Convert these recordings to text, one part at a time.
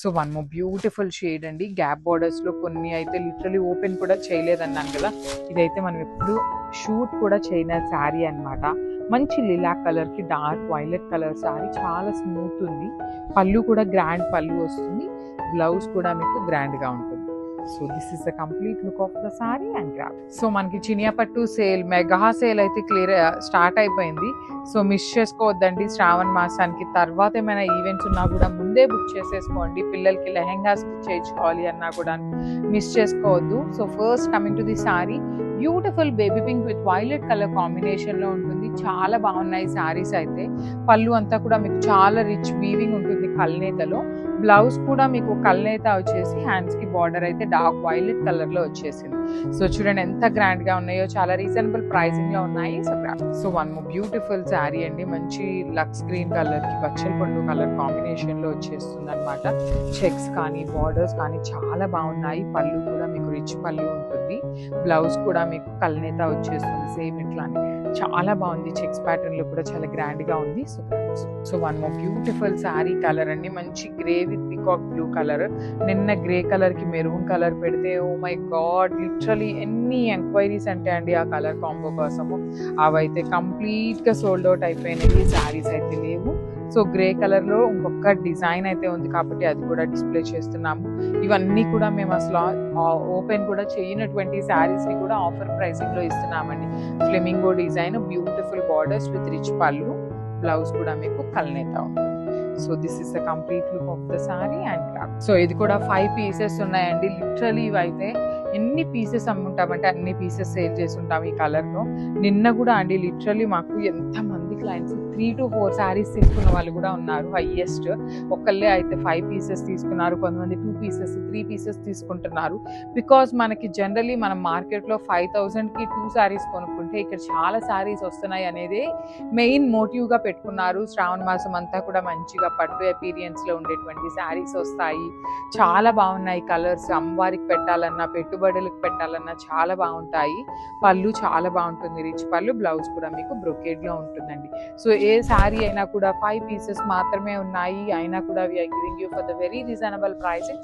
So one more beautiful shade అండి. Gap borders లో కొన్ని అయితే లిటరలీ ఓపెన్ కూడా చేయలేదన్నాను కదా, ఇదైతే మనం ఎప్పుడు షూట్ కూడా చేయని శారీ అన్నమాట. మంచి లిలాక్ కలర్ కి డార్క్ వైలెట్ కలర్ శారీ, చాలా స్మూత్ ఉంది. పళ్ళు కూడా గ్రాండ్ పళ్ళు వస్తుంది, బ్లౌజ్ కూడా మీకు గ్రాండ్ గా ఉంటుంది. So this is the complete look of the sari and drape. So మనకి చినియా పట్టు సేల్, మెగా సేల్ అయితే క్లియర్ స్టార్ట్ అయిపోయింది. సో మిస్ చేసుకోవద్దండి. శ్రావణ మాసానికి తర్వాత ఏమైనా ఈవెంట్స్ ఉన్నా కూడా ముందే బుక్ చేసేసుకోండి. పిల్లలకి లెహెంగా స్టిచ్ చేయించుకోవాలి అన్నా కూడా మిస్ చేసుకోవద్దు. So first coming to the sorry, beautiful baby pink with violet colour combination లో ఉంటుంది. చాలా బాగున్నాయి సారీస్ అయితే. పళ్ళు అంతా కూడా మీకు చాలా రిచ్ వీవింగ్ ఉంటుంది కల్నేతలో. బ్లౌజ్ కూడా మీకు కల్నేత వచ్చేసి హ్యాండ్స్ కి బార్డర్ అయితే డార్క్ వైలెట్ కలర్ లో వచ్చేసింది. సో చూడండి ఎంత గ్రాండ్ గా ఉన్నాయో, చాలా రీజనబుల్ ప్రైసింగ్ లో ఉన్నాయి. So one more beautiful sari అండి. మంచి లక్స్ గ్రీన్ కలర్ కి బచ్చల పండు కలర్ కాంబినేషన్ లో వచ్చేస్తుంది అనమాట. చెక్స్ కానీ బార్డర్స్ కానీ చాలా బాగున్నాయి. పళ్ళు కూడా మీకు రిచ్ పళ్ళు ఉంటుంది. బ్లౌజ్ కూడా మీకు కల్నేత వచ్చేస్తుంది సేమ్ ఇట్లానే. చాలా బాగుంది. చెక్స్ ప్యాటర్న్ లో కూడా చాలా గ్రాండ్ గా ఉంది. So one more beautiful sari colour అండి. మంచి grey with peacock blue colour. నిన్న గ్రే కలర్ కి మెరూన్ కలర్ పెడితే ఓ మై గాడ్ లిటరలీ ఎన్ని ఎంక్వైరీస్ అంటే అండి ఆ కలర్ కాంబో కోసము. అవైతే కంప్లీట్ గా సోల్డ్ అవుట్ అయిపోయినాయి. శారీస్ అయితే లేవు. సో గ్రే కలర్ లో ఇంకొక డిజైన్ అయితే ఉంది కాబట్టి అది కూడా డిస్ప్లే చేస్తున్నాము. ఇవన్నీ కూడా మేము అసలు ఓపెన్ కూడా చేయనటువంటి శారీస్ ని కూడా ఆఫర్ ప్రైసింగ్ లో ఇస్తున్నామండి. Flamingo design, beautiful borders with rich pallu, blouse కూడా మీకు కల్నేత ఉంటుంది. So this is the complete look of the sari and craft. So ఇది కూడా 5 పీసెస్ ఉన్నాయండి. లిటరలీ ఇవైతే ఎన్ని పీసెస్ అమ్ముంటామంటే అన్ని పీసెస్ సేల్ చేసి ఉంటాం ఈ కలర్ లో. నిన్న కూడా అండి లిటరలీ మాకు ఎంత మంది క్లయింట్స్ 3 to 4 శారీస్ తీసుకున్న వాళ్ళు కూడా ఉన్నారు. హైయెస్ట్ ఒకళ్ళే అయితే 5 పీసెస్ తీసుకున్నారు, కొంతమంది 2 పీసెస్ 3 పీసెస్ తీసుకుంటున్నారు. బికాజ్ మనకి జనరలీ మనం మార్కెట్ లో 5,000 కి 2 శారీస్ కొనుక్కుంటే ఇక్కడ చాలా శారీస్ వస్తున్నాయి అనేది మెయిన్ మోటివ్ గా పెట్టుకున్నారు. శ్రావణ మాసం అంతా కూడా మంచిగా పట్టు అపీరియన్స్ లో ఉండేటువంటి శారీస్ వస్తాయి. చాలా బాగున్నాయి కలర్స్. అమ్మవారికి పెట్టాలన్నా పెట్టుబడులకు పెట్టాలన్నా చాలా బాగుంటాయి. పళ్ళు చాలా బాగుంటుంది, రిచ్ పళ్ళు. బ్లౌజ్ కూడా మీకు బ్రొకేడ్ లో ఉంటుందండి. సో ఏ శారీ అయినా కూడా 5 పీసెస్ మాత్రమే ఉన్నాయి. అయినా కూడా we are giving you for the very reasonable pricing.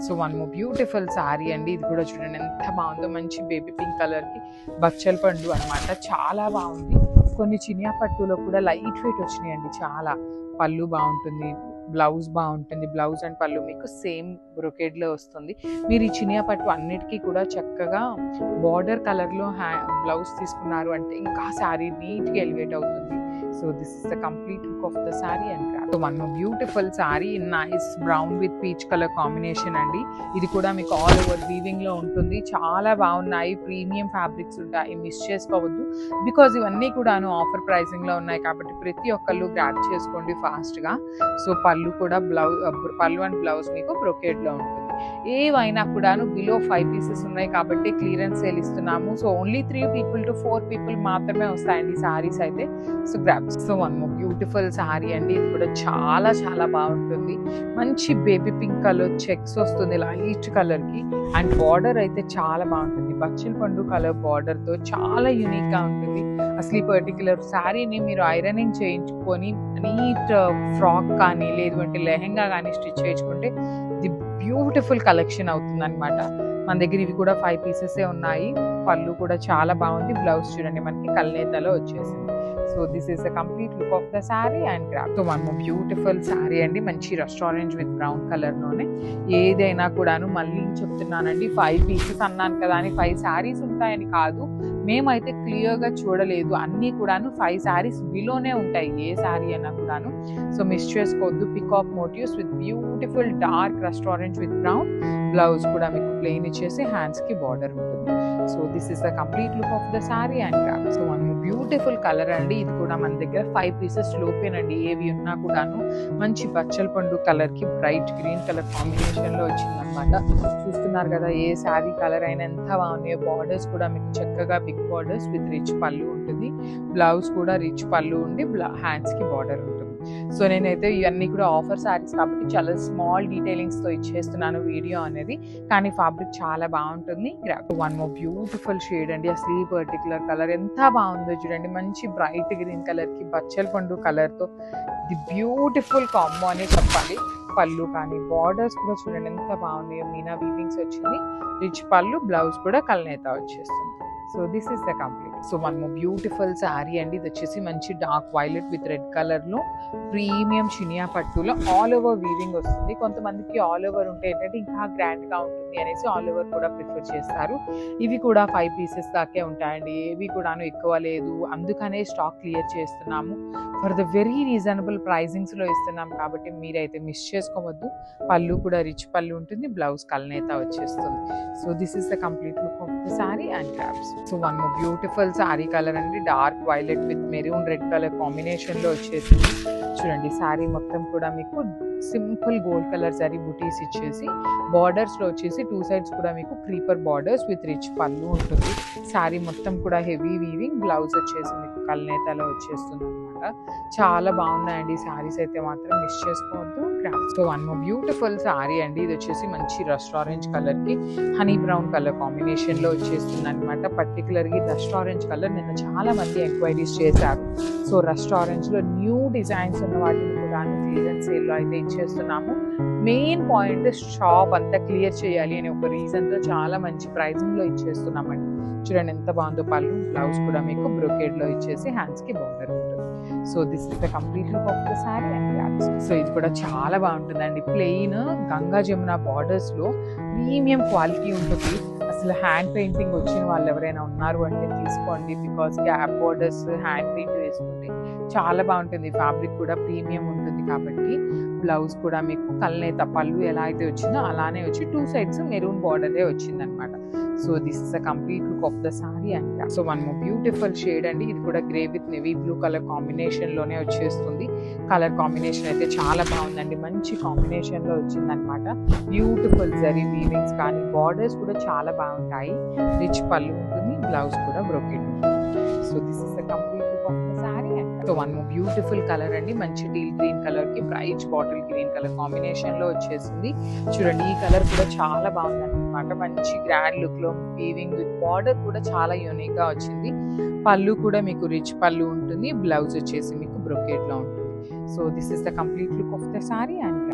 So one more beautiful sari అండి. ఇది కూడా చూడండి ఎంత బాగుందో. మంచి బేబీ పింక్ కలర్ కి బచ్చల పండు అనమాట. చాలా బాగుంది. కొన్ని చినియా పట్టులో కూడా లైట్ వెయిట్ వచ్చినాయండి. చాలా పళ్ళు బాగుంటుంది, బ్లౌజ్ బాగుంటుంది. బ్లౌజ్ అండ్ పళ్ళు మీకు సేమ్ బ్రొకేడ్ లో వస్తుంది. మీరు ఈ చినియా పట్టు అన్నిటికీ కూడా చక్కగా బార్డర్ కలర్ లో బ్లౌజ్ తీసుకున్నారు అంటే ఇంకా శారీ నీట్ గా ఎలివేట్ అవుతుంది. So this is the complete look of the sari and craft. So one beautiful sari in nice brown with peach colour combination అండి. ఇది కూడా మీకు ఆల్ ఓవర్ వీవింగ్ లో ఉంటుంది. చాలా బాగున్నాయి. ప్రీమియం ఫ్యాబ్రిక్స్ ఉంటాయి, మిస్ చేసుకోవద్దు. బికాజ్ ఇవన్నీ కూడాను ఆఫర్ ప్రైసింగ్ లో ఉన్నాయి కాబట్టి ప్రతి ఒక్కళ్ళు గ్రాబ్ చేసుకోండి ఫాస్ట్ గా. సో పళ్ళు కూడా పళ్ళు అండ్ బ్లౌజ్ మీకు బ్రొకేడ్ లో ఉంటుంది. ఏవైనా కూడాను బిలో 5 పీసెస్ ఉన్నాయి కాబట్టి క్లియరెన్స్ సేల్ ఇస్తున్నాము. So only 3 people to 4 people మాత్రమే వస్తాయండి సారీస్ అయితే. So grab. So one more beautiful sorry అండి. ఇది కూడా చాలా చాలా బాగుంటుంది. మంచి బేబీ పింక్ కలర్ చెక్స్ వస్తుంది లైట్ కలర్ కి. అండ్ బార్డర్ అయితే చాలా బాగుంటుంది. బచ్చల పండు కలర్ బార్డర్ తో చాలా యూనిక్ గా ఉంటుంది. అసలు ఈ పర్టికులర్ శారీని మీరు ఐరనింగ్ చేయించుకొని నీట్ ఫ్రాక్ కానీ లేదు అంటే లెహెంగా కానీ స్టిచ్ చేయించుకుంటే ది బ్యూటిఫుల్ కలెక్షన్ అవుతుంది అనమాట. మన దగ్గర ఇవి కూడా 5 పీసెసే ఉన్నాయి. పళ్ళు కూడా చాలా బాగుంది. బ్లౌజ్ చూడండి మనకి కల్నేతలో వచ్చేసింది. So this is the complete look of the sari and craft. So one beautiful sari అండి. మంచి రెస్టారెంట్ విత్ బ్రౌన్ కలర్ లోనే. ఏదైనా కూడాను మళ్ళీ చెప్తున్నానండి, 5 పీసెస్ అన్నాను కదా అని 5 శారీస్ ఉంటాయని కాదు. మేమైతే క్లియర్ గా చూడలేదు. అన్ని కూడాను 5 శారీస్ బిలోనే ఉంటాయి ఏ శారీ అయినా కూడాను. సో మిస్ చేసుకోవద్దు. Peacock motifs with beautiful dark restaurant with brown. Blouse కూడా మీకు ప్లెయిన్ ఇచ్చేసి హ్యాండ్స్ కి బార్డర్ ఉంటుంది. So this is the complete look of the sari and craft. So one beautiful colour అండి. ఇది కూడా మన దగ్గర 5 పీసెస్ లోపేనండి. ఏవి ఉన్నా కూడాను మంచి బచ్చల పండు కలర్ కి బ్రైట్ గ్రీన్ కలర్ కాంబినేషన్ లో వచ్చిందనమాట. చూస్తున్నారు కదా ఏ శారీ కలర్ అయినా ఎంత బాగున్నాయో. బార్డర్స్ కూడా మీకు చక్కగా బిగ్ బార్డర్స్ విత్ రిచ్ పళ్ళు ఉంటుంది. బ్లౌజ్ కూడా రిచ్ పళ్ళు ఉండి హ్యాండ్స్ కి బార్డర్ ఉంటుంది. సో నేనైతే ఇవన్నీ కూడా ఆఫర్ శారీస్ కాబట్టి చాలా స్మాల్ డీటెయిలింగ్స్ తో ఇచ్చేస్తున్నాను వీడియో అనేది. కానీ ఫ్యాబ్రిక్ చాలా బాగుంటుంది. వన్ మోర్ బ్యూటిఫుల్ షేడ్ అండి. అసలు ఈ పర్టికులర్ కలర్ ఎంత బాగుందో చూడండి. మంచి బ్రైట్ గ్రీన్ కలర్ కి బచ్చల పండు కలర్ తో ది బ్యూటిఫుల్ కాంబో అని చెప్పాలి. పళ్ళు కానీ బార్డర్స్ కూడా చూడండి ఎంత బాగున్నాయో, మీనా వీవింగ్స్ వచ్చింది, రిచ్ పళ్ళు, బ్లౌజ్ కూడా కల్నేత వచ్చేస్తుంది. So this is the complete. So మనము బ్యూటిఫుల్ శారీ అండి, ఇది వచ్చేసి మంచి డార్క్ వైలెట్ విత్ రెడ్ కలర్లో ప్రీమియం చినియా పట్టులో ఆల్ ఓవర్ వీవింగ్ వస్తుంది. కొంతమందికి ఆల్ ఓవర్ ఉంటే ఏంటంటే ఇంకా గ్రాండ్గా ఉంటుంది అనేసి ఆల్ ఓవర్ కూడా ప్రిఫర్ చేస్తారు. ఇవి కూడా 5 పీసెస్ దాకే ఉంటాయండి, ఏవి కూడాను ఎక్కువ లేదు, అందుకనే స్టాక్ క్లియర్ చేస్తున్నాము. ఫర్ ద వెరీ రీజనబుల్ ప్రైజింగ్స్లో ఇస్తున్నాం కాబట్టి మీరైతే మిస్ చేసుకోవద్దు. పళ్ళు కూడా రిచ్ పళ్ళు ఉంటుంది, బ్లౌజ్ కల్నేత వచ్చేస్తుంది. So this is the complete look of the sari and crafts. So one more beautiful sari colour అండి, dark violet with maroon red colour కాంబినేషన్లో వచ్చేసింది. చూడండి శారీ మొత్తం కూడా మీకు సింపుల్ గోల్డ్ కలర్ జరీ బుటీస్ ఇచ్చేసి బార్డర్స్లో వచ్చేసి 2 సైడ్స్ కూడా మీకు క్రీపర్ బార్డర్స్ విత్ రిచ్ పళ్ళు ఉంటుంది. శారీ మొత్తం కూడా హెవీ వీవింగ్, బ్లౌజ్ వచ్చేసి మీకు కల్నేతలో వచ్చేస్తుంది అనమాట. చాలా బాగున్నాయండి శారీస్, అయితే మాత్రం మిస్ చేసుకోవద్దు. So one more beautiful sari అండి, ఇది వచ్చేసి మంచి రస్ట్ ఆరెంజ్ కలర్కి హనీ బ్రౌన్ కలర్ కాంబినేషన్లో వచ్చేస్తుంది అనమాట. పర్టికులర్గా రస్ట్ ఆరెంజ్ కలర్ నిన్న చాలా మంది ఎంక్వైరీస్ చేశారు. సో రస్ట్ ఆరెంజ్లో న్యూ డిజైన్స్ ఉన్న వాటిని కూడా క్లియరెన్స్ సేల్లో అయితే ఇచ్చేస్తున్నాము. మెయిన్ పాయింట్ షాప్ అంతా క్లియర్ చేయాలి అనే ఒక రీజన్తో చాలా మంచి ప్రైజింగ్లో ఇచ్చేస్తున్నామండి. చూడండి ఎంత బాగుందో, పళ్ళు బ్లౌజ్ కూడా మీకు బ్రొకేడ్లో ఇచ్చేసి హ్యాండ్స్కి బార్డర్ ఉంటుంది. So this is the complete look of the sari and crafts. సో ఇది కూడా చాలా బాగుంటుందండి, ప్లెయిన్ గంగా జమున బార్డర్స్లో ప్రీమియం క్వాలిటీ ఉంటుంది. అసలు హ్యాండ్ పెయింటింగ్ వచ్చిన వాళ్ళు ఎవరైనా ఉన్నారు అంటే తీసుకోండి, because gap borders hand paint వేసుకుంటే చాలా బాగుంటుంది. ఫ్యాబ్రిక్ కూడా ప్రీమియం ఉంటుంది కాబట్టి బ్లౌజ్ కూడా మీకు కల్నేత, పళ్ళు ఎలా అయితే వచ్చిందో అలానే వచ్చి 2 సైడ్స్ మెరూన్ బార్డరే వచ్చిందనమాట. So this is the complete look of the sari and crafts. So one more beautiful shade అండి, ఇది కూడా grey with navy blue colour కాంబినేషన్లోనే వచ్చేస్తుంది. కలర్ కాంబినేషన్ అయితే చాలా బాగుందండి, మంచి కాంబినేషన్లో వచ్చిందనమాట. బ్యూటిఫుల్ జరీ వీవింగ్స్ కానీ బార్డర్స్ కూడా చాలా బాగుంటాయి. రిచ్ పళ్ళు ఉంటుంది, బ్లౌజ్ కూడా బ్రోకెడ్ ఉంటుంది. So this is the complete look of the sari and so one more beautiful colour అండి, మంచి టీల్ గ్రీన్ కలర్కి బ్రైట్ బాటిల్ గ్రీన్ కలర్ కాంబినేషన్లో వచ్చేసింది. చూడండి ఈ కలర్ కూడా చాలా బాగుందన్నమాట, మంచి గ్రాండ్ లుక్లో వీవింగ్ విత్ బార్డర్ కూడా చాలా యూనిక్గా వచ్చింది. పళ్ళు కూడా మీకు రిచ్ పళ్ళు ఉంటుంది, బ్లౌజ్ వచ్చేసి మీకు బ్రొకేడ్లో ఉంటుంది. So this is the complete look of the sari and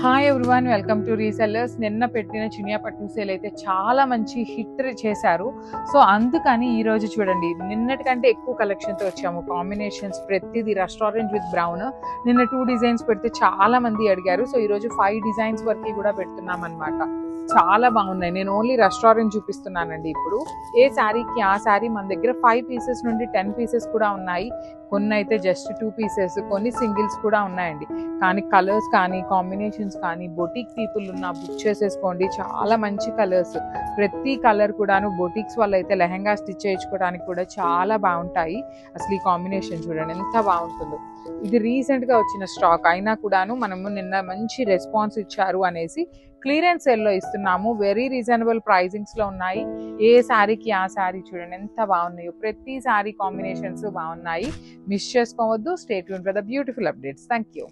hi everyone, welcome to resellers. నిన్న పెట్టిన చినియా పట్టు సేల్ అయితే చాలా మంచి హిట్ చేశారు. సో అందుకని ఈ రోజు చూడండి, నిన్నటి కంటే ఎక్కువ కలెక్షన్తో వచ్చాము. కాంబినేషన్స్ ప్రతిదీ రెస్టారెంట్ విత్ బ్రౌన్. నిన్న 2 డిజైన్స్ పెడితే చాలా మంది అడిగారు. సో ఈరోజు 5 డిజైన్స్ వరకు కూడా పెడుతున్నాం అనమాట. చాలా బాగున్నాయి. నేను ఓన్లీ రెస్టారెంట్ చూపిస్తున్నానండి. ఇప్పుడు ఏ శారీకి ఆ శారీ మన దగ్గర 5 పీసెస్ నుండి 10 పీసెస్ కూడా ఉన్నాయి. కొన్ని అయితే జస్ట్ 2 పీసెస్, కొన్ని సింగిల్స్ కూడా ఉన్నాయండి. కానీ కలర్స్ కానీ కాంబినేషన్స్ కానీ బొటిక్ పీపుల్ ఉన్న బుక్ చేసేసుకోండి. చాలా మంచి కలర్స్, ప్రతి కలర్ కూడాను బొటిక్స్ వాళ్ళు అయితే లెహెంగా స్టిచ్ చేయించుకోవడానికి కూడా చాలా బాగుంటాయి. అసలు ఈ కాంబినేషన్ చూడండి ఎంత బాగుంటుందో. ఇది రీసెంట్గా వచ్చిన స్టాక్ అయినా కూడాను మనము నిన్న మంచి రెస్పాన్స్ ఇచ్చారు అనేసి క్లియరెన్స్ సేల్లో ఇస్తున్నాము. వెరీ రీజనబుల్ ప్రైజింగ్స్లో ఉన్నాయి. ఏ శారీకి ఆ శారీ చూడండి ఎంత బాగున్నాయో. ప్రతి శారీ కాంబినేషన్స్ బాగున్నాయి. మిస్ చేసుకోవద్దు. Stay tuned for the beautiful updates. Thank you.